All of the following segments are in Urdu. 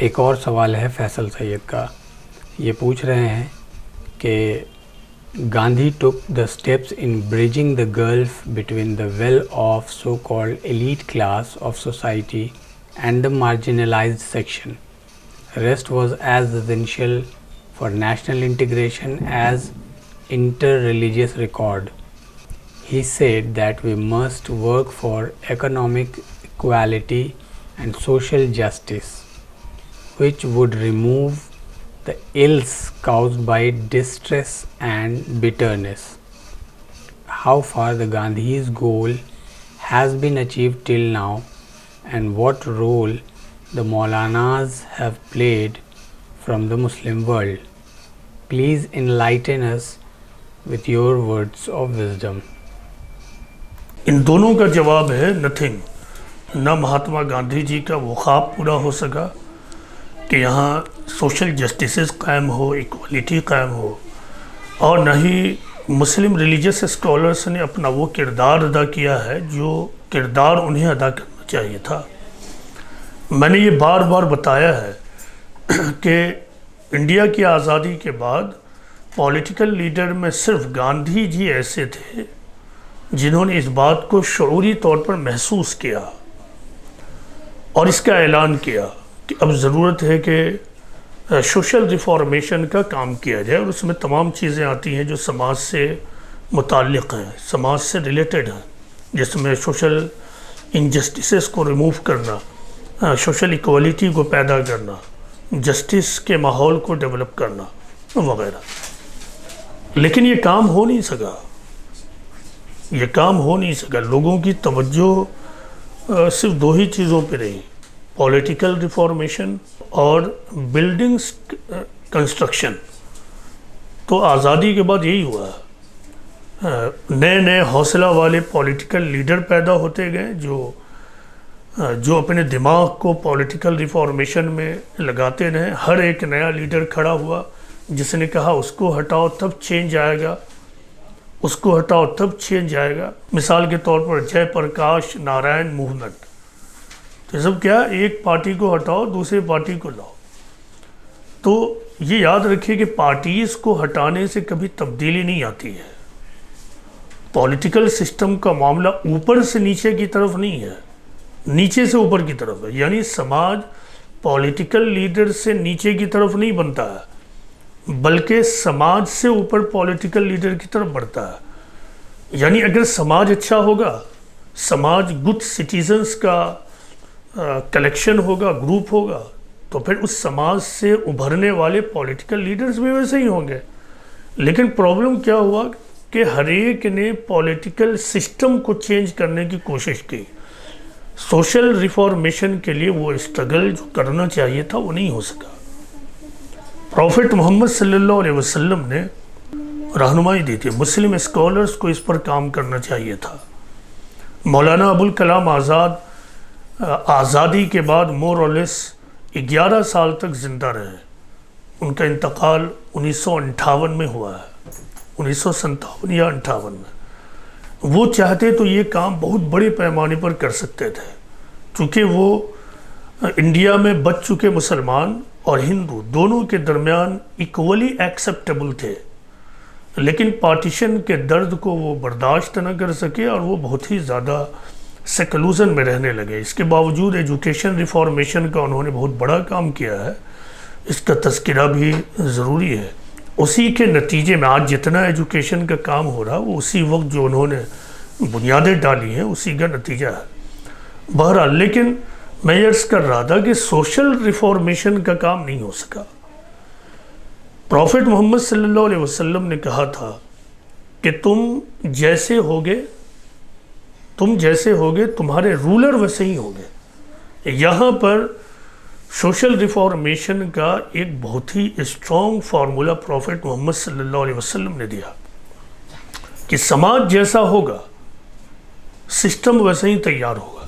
ایک اور سوال ہے فیصل سید کا. یہ پوچھ رہے ہیں کہ Gandhi took the steps in bridging the gulf between the well-off so-called elite class of society and the marginalized section. Rest was as essential for national integration as inter-religious accord. He said that we must work for economic equality and social justice, which would remove the ills caused by distress and bitterness. How far the Gandhi's goal has been achieved till now, and what role the Maulanas have played from the Muslim world. Please enlighten us with your words of wisdom. ان دونوں کا جواب ہے نتھنگ. نہ مہاتما گاندھی جی کا وہ خواب پورا ہو سکا کہ یہاں سوشل جسٹسز قائم ہو، ایکوالٹی قائم ہو، اور نہ ہی مسلم ریلیجیس اسکالرس نے اپنا وہ کردار ادا کیا ہے جو کردار انہیں ادا کرنا چاہیے تھا. میں نے یہ بار بار بتایا ہے کہ انڈیا کی آزادی کے بعد پولیٹیکل لیڈر میں صرف گاندھی جی ایسے تھے جنہوں نے اس بات کو شعوری طور پر محسوس کیا اور اس کا اعلان کیا کہ اب ضرورت ہے کہ سوشل ریفارمیشن کا کام کیا جائے، اور اس میں تمام چیزیں آتی ہیں جو سماج سے متعلق ہیں، سماج سے ریلیٹڈ ہیں، جس میں سوشل انجسٹسز کو ریموو کرنا، سوشل ایکوالٹی کو پیدا کرنا، جسٹس کے ماحول کو ڈیولپ کرنا وغیرہ. لیکن یہ کام ہو نہیں سکا، یہ کام ہو نہیں سکا. لوگوں کی توجہ صرف دو ہی چیزوں پہ رہی، پولیٹیکل ریفارمیشن اور بلڈنگز کنسٹرکشن. تو آزادی کے بعد یہی ہوا، نئے نئے حوصلہ والے پولیٹیکل لیڈر پیدا ہوتے گئے جو اپنے دماغ کو پولیٹیکل ریفارمیشن میں لگاتے رہے. ہر ایک نیا لیڈر کھڑا ہوا جس نے کہا اس کو ہٹاؤ تب چینج آئے گا، اس کو ہٹاؤ تب چینج آئے گا. مثال کے طور پر جے پرکاش نارائن موومنٹ. تو سب کیا، ایک پارٹی کو ہٹاؤ دوسرے پارٹی کو لاؤ. تو یہ یاد رکھیے کہ پارٹیز کو ہٹانے سے کبھی تبدیلی نہیں آتی ہے. پولیٹیکل سسٹم کا معاملہ اوپر سے نیچے کی طرف نہیں ہے، نیچے سے اوپر کی طرف ہے. یعنی سماج پولیٹیکل لیڈر سے نیچے کی طرف نہیں بنتا ہے، بلکہ سماج سے اوپر پولیٹیکل لیڈر کی طرف بڑھتا ہے. یعنی اگر سماج اچھا ہوگا، سماج گڈ سٹیزنز کا کلیکشن ہوگا، گروپ ہوگا، تو پھر اس سماج سے ابھرنے والے پولیٹیکل لیڈرز بھی ویسے ہی ہوں گے. لیکن پرابلم کیا ہوا کہ ہر ایک نے پولیٹیکل سسٹم کو چینج کرنے کی کوشش کی. سوشل ریفارمیشن کے لیے وہ اسٹرگل جو کرنا چاہیے تھا وہ نہیں ہو سکا. پروفٹ محمد صلی اللہ علیہ وسلم نے رہنمائی دی تھی، مسلم اسکالرز کو اس پر کام کرنا چاہیے تھا. مولانا ابوالکلام آزاد آزادی کے بعد مور اور لیس 11 سال تک زندہ رہے. ان کا انتقال 1958 میں ہوا ہے، 1957 یا 58 میں. وہ چاہتے تو یہ کام بہت بڑے پیمانے پر کر سکتے تھے، چونکہ وہ انڈیا میں بچ چکے مسلمان اور ہندو دونوں کے درمیان ایکولی ایکسیپٹیبل تھے. لیکن پارٹیشن کے درد کو وہ برداشت نہ کر سکے اور وہ بہت ہی زیادہ سیکولوزن میں رہنے لگے. اس کے باوجود ایجوکیشن ریفارمیشن کا انہوں نے بہت بڑا کام کیا ہے، اس کا تذکرہ بھی ضروری ہے. اسی کے نتیجے میں آج جتنا ایجوکیشن کا کام ہو رہا وہ اسی وقت جو انہوں نے بنیادیں ڈالی ہیں اسی کا نتیجہ ہے. بہرحال لیکن میں یہ عرض کر رہا تھا کہ سوشل ریفارمیشن کا کام نہیں ہو سکا. پروفٹ محمد صلی اللہ علیہ وسلم نے کہا تھا کہ تم جیسے ہوگے تمہارے رولر ویسے ہی ہوگے. یہاں پر سوشل ریفارمیشن کا ایک بہت ہی اسٹرانگ فارمولہ پروفٹ محمد صلی اللہ علیہ وسلم نے دیا کہ سماج جیسا ہوگا سسٹم ویسے ہی تیار ہوگا،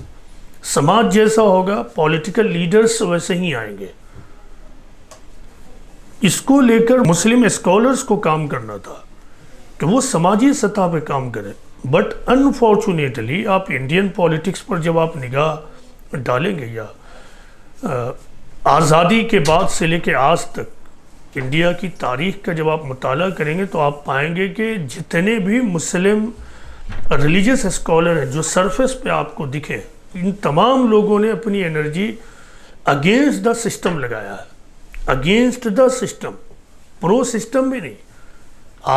سماج جیسا ہوگا پولیٹیکل لیڈرز ویسے ہی آئیں گے. اس کو لے کر مسلم اسکالرز کو کام کرنا تھا کہ وہ سماجی سطح پہ کام کریں. بٹ انفارچونیٹلی آپ انڈین پولیٹکس پر جب آپ نگاہ ڈالیں گے یا آزادی کے بعد سے لے کے آج تک انڈیا کی تاریخ کا جب آپ مطالعہ کریں گے تو آپ پائیں گے کہ جتنے بھی مسلم ریلیجیس اسکالر ہیں جو سرفیس پہ آپ کو دکھے، ان تمام لوگوں نے اپنی انرجی اگینسٹ دا سسٹم لگایا ہے، against the system, pro system بھی نہیں۔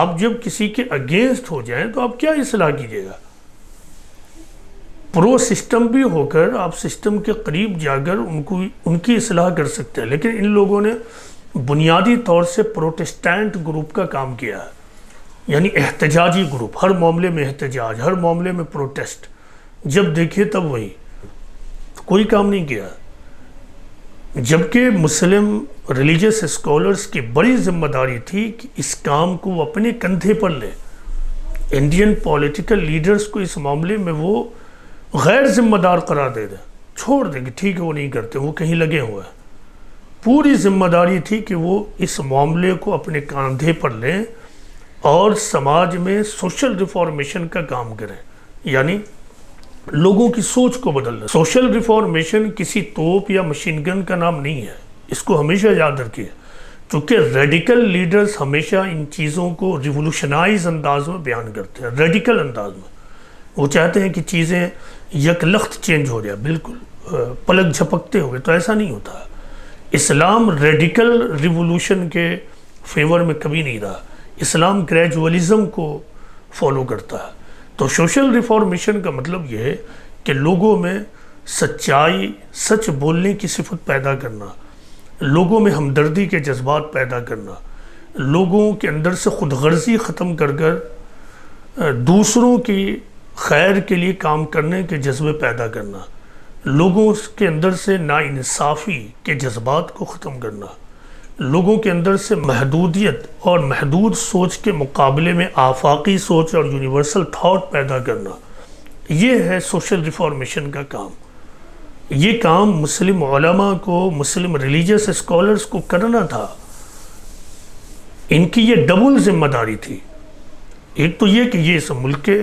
آپ جب کسی کے اگینسٹ ہو جائیں تو آپ کیا اصلاح کیجیے گا؟ پرو سسٹم بھی ہو کر آپ سسٹم کے قریب جا کر ان کی اصلاح کر سکتے ہیں، لیکن ان لوگوں نے بنیادی طور سے پروٹسٹانٹ گروپ کا کام کیا ہے، یعنی احتجاجی گروپ، ہر معاملے میں احتجاج، ہر معاملے میں پروٹیسٹ، جب دیکھے تب وہی، کوئی کام نہیں کیا۔ جبکہ مسلم ریلیجیس اسکالرز کی بڑی ذمہ داری تھی کہ اس کام کو وہ اپنے کندھے پر لیں۔ انڈین پولیٹیکل لیڈرز کو اس معاملے میں وہ غیر ذمہ دار قرار دے دیں، چھوڑ دیں کہ ٹھیک ہے وہ نہیں کرتے، وہ کہیں لگے ہوئے ہیں۔ پوری ذمہ داری تھی کہ وہ اس معاملے کو اپنے کاندھے پر لیں اور سماج میں سوشل ریفارمیشن کا کام کریں، یعنی لوگوں کی سوچ کو بدلنا۔ سوشل ریفارمیشن کسی توپ یا مشین گن کا نام نہیں ہے، اس کو ہمیشہ یاد رکھیے، کیونکہ ریڈیکل لیڈرز ہمیشہ ان چیزوں کو ریولوشنائز انداز میں بیان کرتے ہیں، ریڈیکل انداز میں۔ وہ چاہتے ہیں کہ چیزیں یک لخت چینج ہو جائے، بالکل پلک جھپکتے ہوئے، تو ایسا نہیں ہوتا۔ اسلام ریڈیکل ریولوشن کے فیور میں کبھی نہیں رہا، اسلام گریجولیزم کو فالو کرتا ہے۔ تو سوشل ریفارمیشن کا مطلب یہ ہے کہ لوگوں میں سچائی، سچ بولنے کی صفت پیدا کرنا، لوگوں میں ہمدردی کے جذبات پیدا کرنا، لوگوں کے اندر سے خود غرضی ختم کر کر دوسروں کی خیر کے لیے کام کرنے کے جذبے پیدا کرنا، لوگوں کے اندر سے ناانصافی کے جذبات کو ختم کرنا، لوگوں کے اندر سے محدودیت اور محدود سوچ کے مقابلے میں آفاقی سوچ اور یونیورسل تھاٹ پیدا کرنا، یہ ہے سوشل ریفارمیشن کا کام۔ یہ کام مسلم علماء کو، مسلم ریلیجیس اسکالرز کو کرنا تھا۔ ان کی یہ ڈبل ذمہ داری تھی، ایک تو یہ کہ یہ اس ملک کے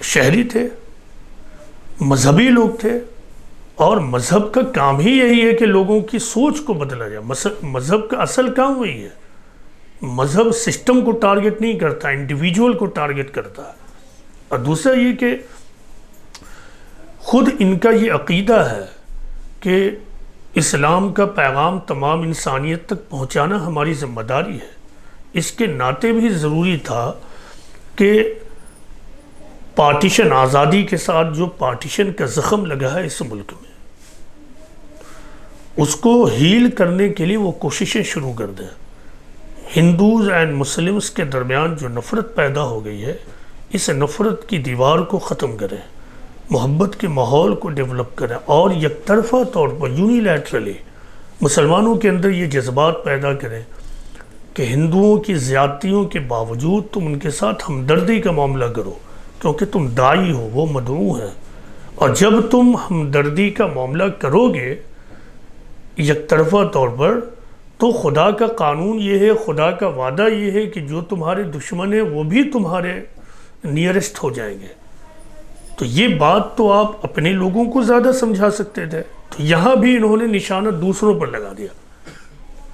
شہری تھے، مذہبی لوگ تھے، اور مذہب کا کام ہی یہی ہے کہ لوگوں کی سوچ کو بدلا جائے۔ مذہب کا اصل کام وہی ہے۔ مذہب سسٹم کو ٹارگٹ نہیں کرتا، انڈیویجول کو ٹارگٹ کرتا ہے۔ اور دوسرا یہ کہ خود ان کا یہ عقیدہ ہے کہ اسلام کا پیغام تمام انسانیت تک پہنچانا ہماری ذمہ داری ہے۔ اس کے ناطے بھی ضروری تھا کہ پارٹیشن، آزادی کے ساتھ جو پارٹیشن کا زخم لگا ہے اس ملک میں، اس کو ہیل کرنے کے لیے وہ کوششیں شروع کر دیں۔ ہندوز اینڈ مسلمز کے درمیان جو نفرت پیدا ہو گئی ہے، اس نفرت کی دیوار کو ختم کریں، محبت کے ماحول کو ڈیولپ کریں، اور یک طرفہ طور پر یونیلیٹرلی مسلمانوں کے اندر یہ جذبات پیدا کریں کہ ہندوؤں کی زیادتیوں کے باوجود تم ان کے ساتھ ہمدردی کا معاملہ کرو، کیونکہ تم داعی ہو، وہ مدعو ہیں۔ اور جب تم ہمدردی کا معاملہ کرو گے یک طرفہ طور پر، تو خدا کا قانون یہ ہے، خدا کا وعدہ یہ ہے کہ جو تمہارے دشمن ہیں وہ بھی تمہارے نیئرسٹ ہو جائیں گے۔ تو یہ بات تو آپ اپنے لوگوں کو زیادہ سمجھا سکتے تھے، تو یہاں بھی انہوں نے نشانہ دوسروں پر لگا دیا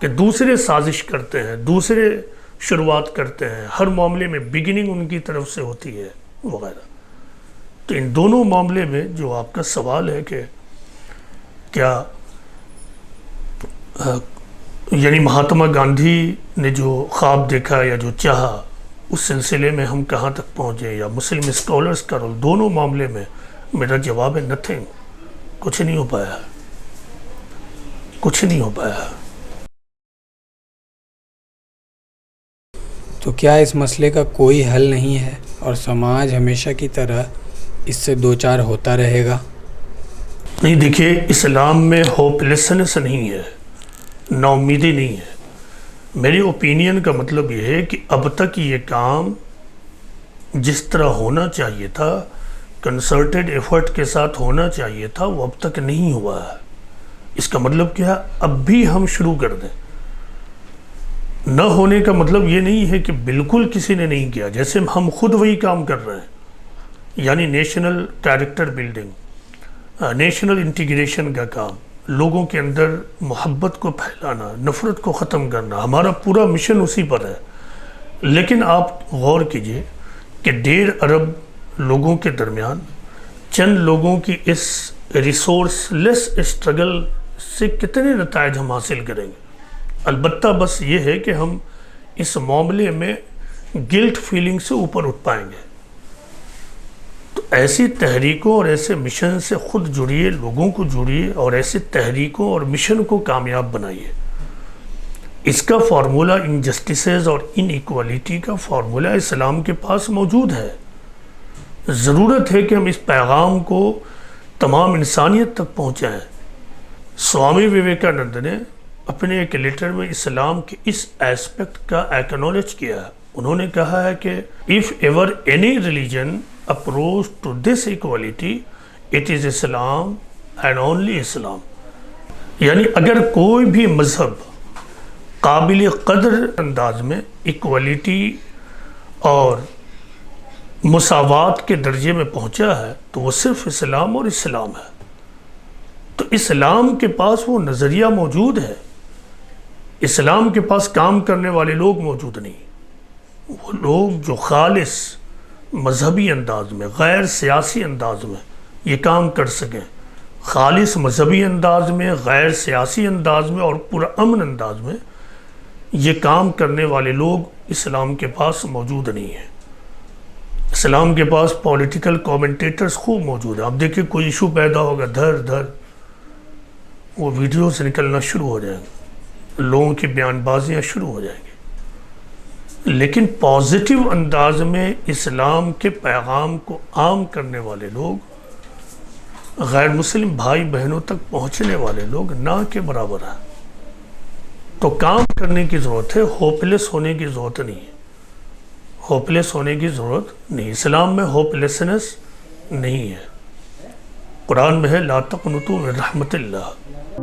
کہ دوسرے سازش کرتے ہیں، دوسرے شروعات کرتے ہیں، ہر معاملے میں بگننگ ان کی طرف سے ہوتی ہے وغیرہ۔ تو ان دونوں معاملے میں جو آپ کا سوال ہے کہ کیا یعنی مہاتما گاندھی نے جو خواب دیکھا یا جو چاہا، اس سلسلے میں ہم کہاں تک پہنچے، یا مسلم اسکالرز کا رول، دونوں معاملے میں میرا جواب ہے نتھنگ، کچھ نہیں ہو پایا، کچھ نہیں ہو پایا۔ تو کیا اس مسئلے کا کوئی حل نہیں ہے اور سماج ہمیشہ کی طرح اس سے دوچار ہوتا رہے گا؟ نہیں، دیکھیے، اسلام میں ہوپلیسنس نہیں ہے، نا امیدی نہیں ہے۔ میری اوپینین کا مطلب یہ ہے کہ اب تک یہ کام جس طرح ہونا چاہیے تھا، کنسرٹڈ ایفرٹ کے ساتھ ہونا چاہیے تھا، وہ اب تک نہیں ہوا ہے۔ اس کا مطلب کیا؟ اب بھی ہم شروع کر دیں۔ نہ ہونے کا مطلب یہ نہیں ہے کہ بالکل کسی نے نہیں کیا، جیسے ہم خود وہی کام کر رہے ہیں، یعنی national character building, national integration کا کام، لوگوں کے اندر محبت کو پھیلانا، نفرت کو ختم کرنا، ہمارا پورا مشن اسی پر ہے۔ لیکن آپ غور کیجئے کہ 1.5 ارب لوگوں کے درمیان چند لوگوں کی اس ریسورس لیس اسٹرگل سے کتنے نتائج ہم حاصل کریں گے؟ البتہ بس یہ ہے کہ ہم اس معاملے میں گلٹ فیلنگ سے اوپر اٹھ پائیں گے۔ تو ایسی تحریکوں اور ایسے مشن سے خود جڑیے، لوگوں کو جڑیے اور ایسے تحریکوں اور مشن کو کامیاب بنائیے۔ اس کا فارمولہ انجسٹسز اور ان ایکوالٹی کا فارمولہ اسلام کے پاس موجود ہے۔ ضرورت ہے کہ ہم اس پیغام کو تمام انسانیت تک پہنچائیں۔ سوامی وویکانند نے اپنے ایک لیٹر میں اسلام کے اس ایسپیکٹ کا ایکنالج کیا ہے۔ انہوں نے کہا ہے کہ if ever any religion approach to this equality, it is Islam and only Islam۔ یعنی اگر کوئی بھی مذہب قابل قدر انداز میں ایکوالٹی اور مساوات کے درجے میں پہنچا ہے تو وہ صرف اسلام اور اسلام ہے۔ تو اسلام کے پاس وہ نظریہ موجود ہے، اسلام کے پاس کام کرنے والے لوگ موجود نہیں۔ وہ لوگ جو خالص مذہبی انداز میں، غیر سیاسی انداز میں یہ کام کر سکیں، خالص مذہبی انداز میں، غیر سیاسی انداز میں اور پرامن انداز میں یہ کام کرنے والے لوگ اسلام کے پاس موجود نہیں ہیں۔ اسلام کے پاس پولیٹیکل کومنٹیٹرز خوب موجود ہیں۔ آپ دیکھیں کوئی ایشو پیدا ہوگا، دھر وہ ویڈیوز نکلنا شروع ہو جائیں گے، لوگوں کی بیان بازیاں شروع ہو جائیں گی۔ لیکن پازیٹیو انداز میں اسلام کے پیغام کو عام کرنے والے لوگ، غیر مسلم بھائی بہنوں تک پہنچنے والے لوگ نہ کے برابر ہیں۔ تو کام کرنے کی ضرورت ہے، ہوپلیس ہونے کی ضرورت نہیں ہے، ہوپلیس ہونے کی ضرورت نہیں۔ اسلام میں ہوپلیسنس نہیں ہے۔ قرآن میں ہے لا تقنطوا من رحمت اللہ۔